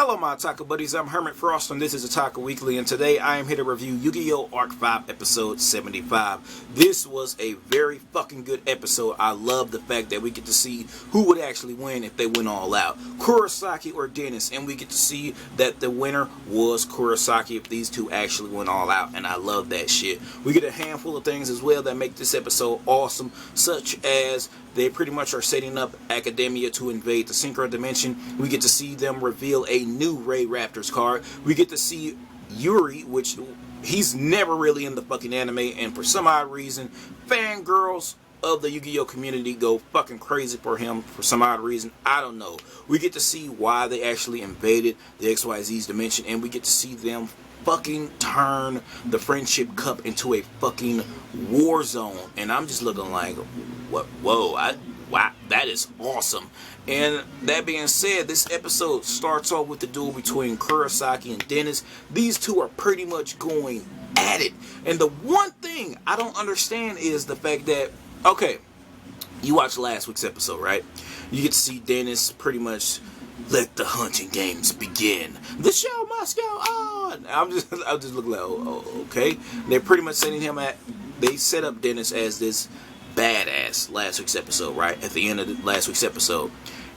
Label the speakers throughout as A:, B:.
A: Hello my Otaku buddies, I'm Hermit Frost and this is Otaku Weekly, and today I am here to review Yu-Gi-Oh! Arc 5 episode 75. This was a very fucking good episode. I love the fact that we get to see who would actually win if they went all out. Kurosaki or Dennis, and we get to see that the winner was Kurosaki if these two actually went all out, and I love that shit. We get a handful of things as well that make this episode awesome, such as they pretty much are setting up Academia to invade the Synchro Dimension. We get to see them reveal a new Ray Raptors card. We get to see Yuri, which he's never really in the fucking anime, and for some odd reason, fangirls of the Yu-Gi-Oh community go fucking crazy for him for some odd reason. I don't know. We get to see why they actually invaded the XYZ's dimension, and we get to see them fucking turn the Friendship Cup into a fucking war zone. And I'm just looking like, what? Whoa, wow, that is awesome. And that being said, this episode starts off with the duel between Kurosaki and Dennis. These two are pretty much going at it. And the one thing I don't understand is the fact that, okay, you watched last week's episode, right? You get to see Dennis pretty much let the hunting games begin. The show must go on. I'm just looking like, oh, okay. They're pretty much setting him they set up Dennis as this badass last week's episode, right? At the end of last week's episode.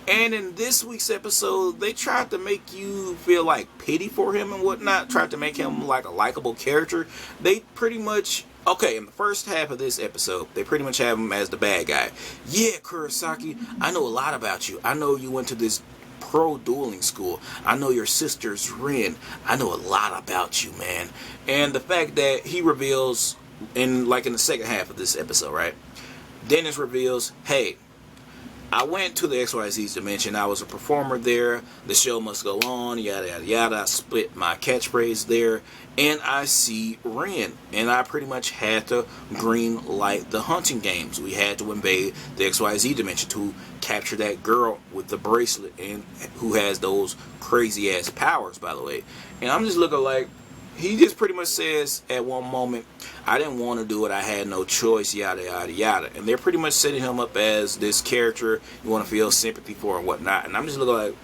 A: And in this week's episode, they tried to make you feel like pity for him and whatnot. Tried to make him like a likable character. They pretty much, okay, in the first half of this episode, they pretty much have him as the bad guy. Yeah, Kurosaki, I know a lot about you. I know you went to this pro dueling school. I know your sister's Rin. I know a lot about you, man. And the fact that he reveals in the second half of this episode, right? Dennis reveals, hey, I went to the XYZ's dimension. I was a performer there. The show must go on. Yada, yada, yada. I split my catchphrase there. And I see Rin. And I pretty much had to green light the hunting games. We had to invade the XYZ dimension to capture that girl with the bracelet and who has those crazy ass powers, by the way. And I'm just looking like, he just pretty much says at one moment, I didn't want to do it, I had no choice, yada, yada, yada. And they're pretty much setting him up as this character you want to feel sympathy for and whatnot. And I'm just looking like,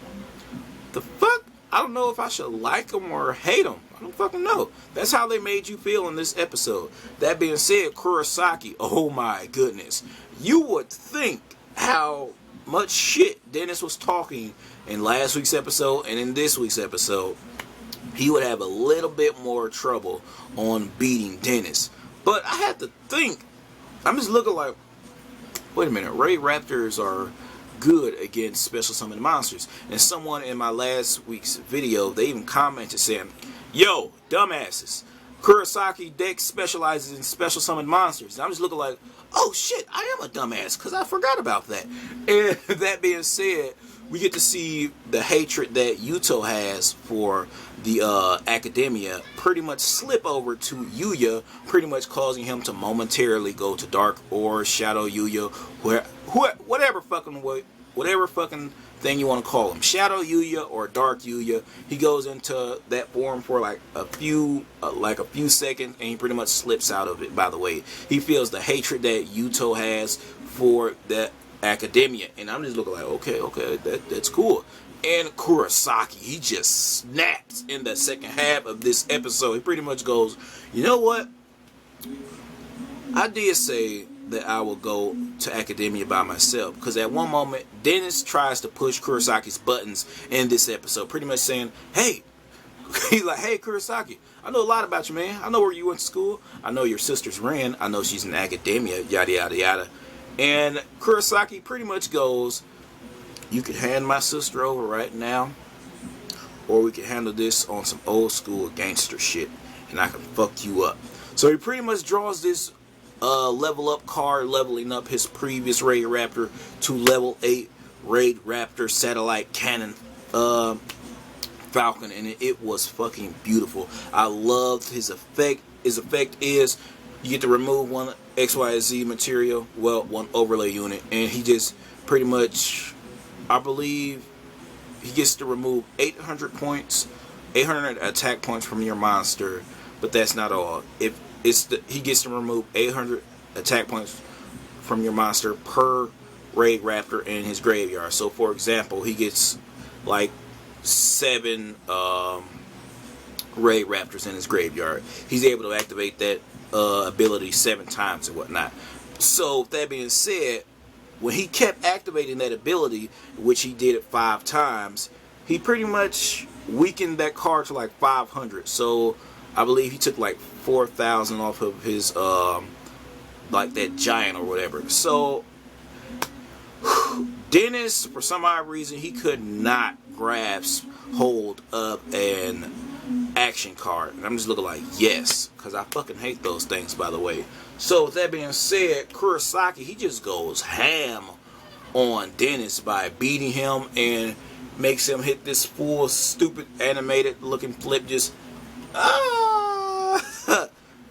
A: the fuck? I don't know if I should like him or hate him. I don't fucking know. That's how they made you feel in this episode. That being said, Kurosaki, oh my goodness. You would think how much shit Dennis was talking in last week's episode and in this week's episode, he would have a little bit more trouble on beating Dennis. But I have to think, I'm just looking like, wait a minute, Ray Raptors are good against special summoned monsters. And someone in my last week's video, they even commented saying, yo, dumbasses, Kurosaki deck specializes in special summoned monsters. And I'm just looking like, oh shit, I am a dumbass, because I forgot about that. And that being said, we get to see the hatred that Yuto has for the Academia pretty much slip over to Yuya, pretty much causing him to momentarily go to Dark or Shadow Yuya, whatever fucking thing you want to call him, Shadow Yuya or Dark Yuya. He goes into that form for like a few seconds, and he pretty much slips out of it. By the way, he feels the hatred that Yuto has for that Academia, and I'm just looking like, okay, that's cool. And Kurosaki, he just snaps in the second half of this episode. He pretty much goes, you know what? I did say that I will go to Academia by myself, because at one moment Dennis tries to push Kurosaki's buttons in this episode, pretty much saying, hey, he's like, hey Kurosaki, I know a lot about you, man. I know where you went to school. I know your sister's Rin. I know she's in Academia, yada yada yada. And Kurosaki pretty much goes, you can hand my sister over right now, or we can handle this on some old school gangster shit, and I can fuck you up. So he pretty much draws this level up card, leveling up his previous Ray Raptor to level 8 Ray Raptor satellite cannon Falcon, and it was fucking beautiful. I loved his effect. His effect is, you get to remove one XYZ material, well, one overlay unit, and he just pretty much, I believe, he gets to remove 800 points, 800 attack points from your monster, but that's not all. If he gets to remove 800 attack points from your monster per Ray Raptor in his graveyard. So, for example, he gets like 7 Raid Raptors in his graveyard. He's able to activate that ability 7 times and whatnot. So, with that being said, when he kept activating that ability, which he did it 5 times, he pretty much weakened that card to like 500. So, I believe he took like 4,000 off of his, like that giant or whatever. So, Dennis, for some odd reason, he could not grasp hold of an action card. And I'm just looking like, yes, because I fucking hate those things, by the way. So, with that being said, Kurosaki, he just goes ham on Dennis by beating him and makes him hit this full, stupid, animated looking flip, just, and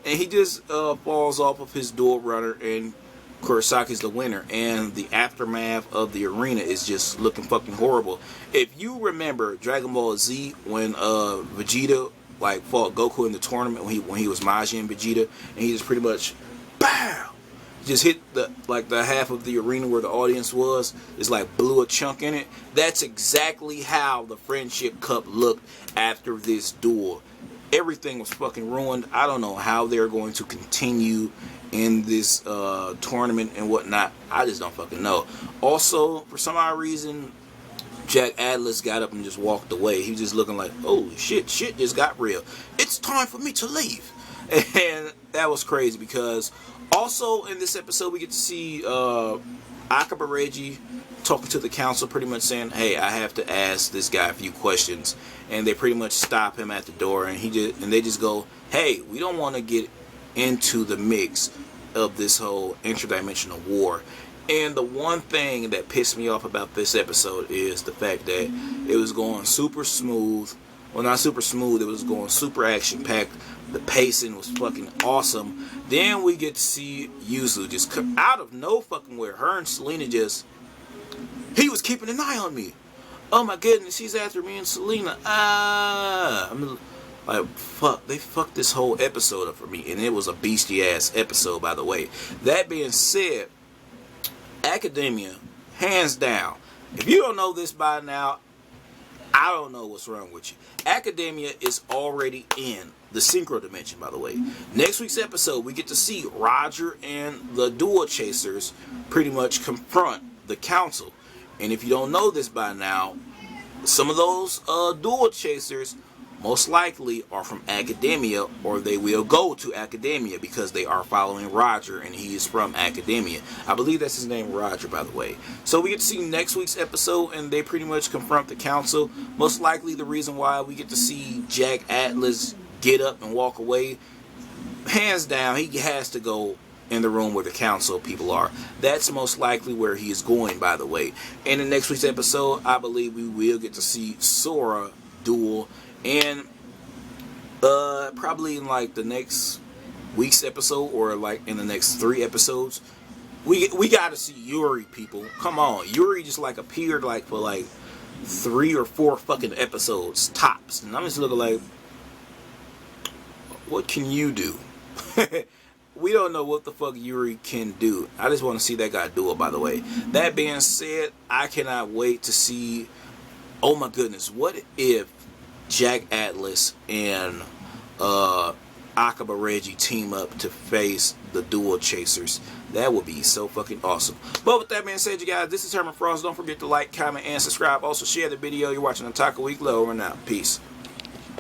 A: he just falls off of his dual runner, and Kurosaki's the winner. And the aftermath of the arena is just looking fucking horrible. If you remember Dragon Ball Z, when Vegeta like fought Goku in the tournament, when he was Majin Vegeta, and he just pretty much BAM! Just hit the half of the arena where the audience was. It's like blew a chunk in it. That's exactly how the Friendship Cup looked after this duel. Everything was fucking ruined. I don't know how they're going to continue in this tournament and whatnot. I just don't fucking know. Also, for some odd reason, Jack Atlas got up and just walked away. He was just looking like, oh shit just got real. It's time for me to leave. And that was crazy, because also in this episode we get to see Akiba Reggie talking to the council, pretty much saying, hey, I have to ask this guy a few questions. And they pretty much stop him at the door, and they just go, hey, we don't want to get into the mix of this whole interdimensional war. And the one thing that pissed me off about this episode is the fact that it was going super smooth. Well, not super smooth, it was going super action-packed. The pacing was fucking awesome. Then we get to see Yuzu just come out of no fucking where. Her and Selena just, he was keeping an eye on me. Oh my goodness, he's after me and Selena. I'm like, fuck, they fucked this whole episode up for me. And it was a beastie-ass episode, by the way. That being said, Academia, hands down. If you don't know this by now, I don't know what's wrong with you. Academia is already in the Synchro Dimension, by the way. Next week's episode, we get to see Roger and the Dual Chasers pretty much confront the Council. And if you don't know this by now, some of those Dual Chasers most likely are from Academia, or they will go to Academia because they are following Roger, and he is from Academia. I believe that's his name, Roger, by the way. So we get to see next week's episode, and they pretty much confront the Council. Most likely the reason why we get to see Jack Atlas get up and walk away, hands down, he has to go in the room where the Council people are. That's most likely where he is going, by the way. And in next week's episode, I believe we will get to see Sora duel. And probably in like the next week's episode, or like in the next 3 episodes, we got to see Yuri, people. Come on, Yuri just like appeared like for like 3 or 4 fucking episodes tops, and I'm just looking like, what can you do? We don't know what the fuck Yuri can do. I just want to see that guy do it, by the way. That being said, I cannot wait to see, oh my goodness, what if Jack Atlas and Akiba Reggie team up to face the Dual Chasers? That would be so fucking awesome. But with that being said, you guys, this is Herman Frost. Don't forget to like, comment, and subscribe. Also, share the video. You're watching Otaku Weekly. Over and out. Peace.